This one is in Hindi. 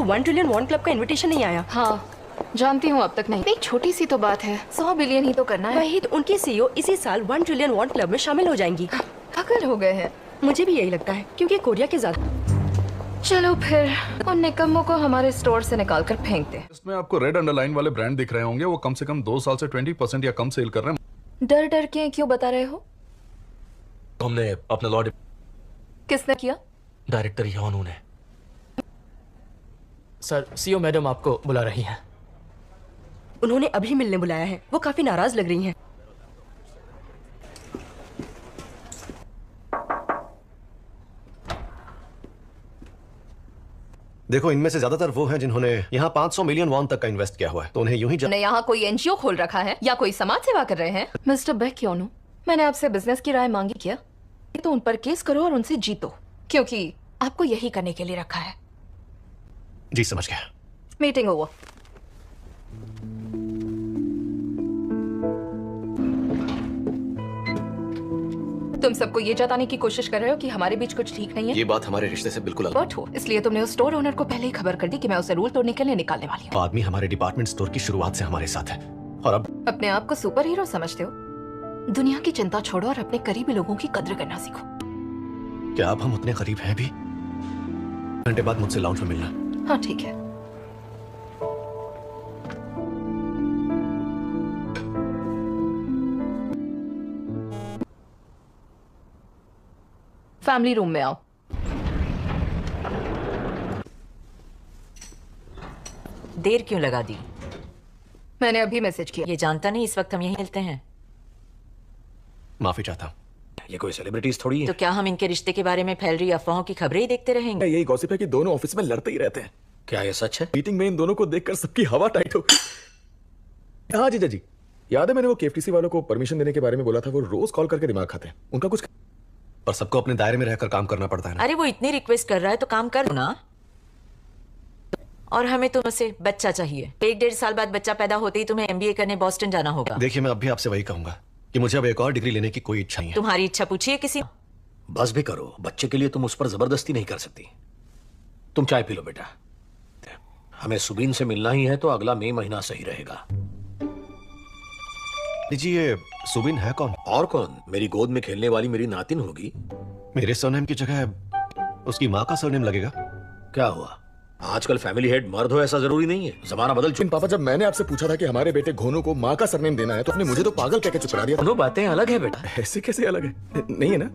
1 ट्रिलियन वॉन क्लब का इनविटेशन नहीं आया? हाँ जानती हूँ, अब तक नहीं। एक छोटी सी तो बात है, 100 बिलियन ही तो करना है। वही तो, उनकी सीईओ इसी साल 1 ट्रिलियन वॉन क्लब में शामिल हो जाएंगी। पागल हो गए हैं। मुझे भी यही लगता है, क्योंकि कोरिया के ज्यादा। चलो फिर उन निकम्मों को हमारे स्टोर से निकाल कर फेंक दे। इसमें आपको रेड अंडरलाइन वाले ब्रांड दिख रहे होंगे, वो कम से कम 2 साल से 20% या कम सेल कर रहे हैं। डर डर के क्यों बता रहे हो? हमने अपना लॉ किसने किया? डायरेक्टर योनू ने। सर, सीईओ मैडम आपको बुला रही हैं। उन्होंने अभी मिलने बुलाया है, वो काफी नाराज लग रही हैं। देखो, इनमें से ज्यादातर वो हैं जिन्होंने यहाँ 500 मिलियन वॉन तक का इन्वेस्ट किया हुआ है, तो उन्हें यूं ही ने यहाँ कोई एनजीओ खोल रखा है या कोई समाज सेवा कर रहे हैं? मिस्टर बेक योनू, मैंने आपसे बिजनेस की राय मांगी क्या? तो उन पर केस करो और उनसे जीतो, क्योंकि आपको यही करने के लिए रखा है। जी समझ गया। Meeting over. तुम सबको ये जताने की कोशिश कर रहे हो कि हमारे बीच कुछ ठीक नहीं है। ये बात हमारे रिश्ते से बिल्कुल अलग। बट हो, इसलिए तुमने उस स्टोर ओनर को पहले ही खबर कर दी कि मैं उसे रूल तोड़ने के लिए निकालने वाली हूँ। आदमी हमारे डिपार्टमेंट स्टोर की शुरुआत से हमारे साथ है, और अब अपने आप को सुपर हीरो समझते हो? दुनिया की चिंता छोड़ो और अपने करीबी लोगों की कद्र करना सीखो। क्या अब हम उतने करीब हैं भी? घंटे बाद मुझसे लाउंज में मिलना। हाँ ठीक है। फैमिली रूम में आओ। देर क्यों लगा दी? मैंने अभी मैसेज किया। ये जानता नहीं इस वक्त हम यहीं मिलते हैं? माफी चाहता हूँ। ये कोई सेलिब्रिटीज थोड़ी है। तो क्या हम इनके रिश्ते के बारे में फैल रही अफवाहों की खबरें ही देखते रहेंगे? यही गॉसिप है कि दोनों ऑफिस में लड़ते ही रहते हैं। क्या ये सच है? मीटिंग में इन दोनों को देखकर सबकी हवा टाइट हो गई। हाँ जीजा जी, याद है मैंने वो केएफटीसी वालों को परमिशन देने के बारे में बोला था? वो रोज कॉल करके दिमाग खाते हैं। उनका कुछ पर सबको अपने दायरे में रहकर काम करना पड़ता है ना। अरे वो इतनी रिक्वेस्ट कर रहा है तो काम कर दो ना। और हमें तुमसे बच्चा चाहिए। 1-1.5 साल बाद बच्चा पैदा होते ही तुम्हें एमबीए करने बॉस्टन जाना होगा। देखिए, मैं अब भी आपसे वही कहूंगा कि मुझे अब एक और डिग्री लेने की कोई इच्छा नहीं है। तुम्हारी इच्छा पूछिए किसी। बस भी करो, बच्चे के लिए तुम उस पर जबरदस्ती नहीं कर सकती। तुम चाय पी लो बेटा। हमें सुबीन से मिलना ही है तो अगला मई महीना सही रहेगा। जी, ये सुबिन है कौन? और कौन? मेरी गोद में खेलने वाली मेरी नातिन होगी। मेरे सरनेम की जगह उसकी माँ का सरनेम लगेगा। क्या हुआ? आजकल फैमिली हेड मर्द हो ऐसा जरूरी नहीं है, जमाना बदल चुका। पापा, जब मैंने आपसे पूछा था कि हमारे बेटे घोनू को माँ का सरनेम देना है तो आपने मुझे तो पागल कह के चुप करा दिया। दोनों बातें अलग है बेटा। ऐसे कैसे अलग है? नहीं है ना?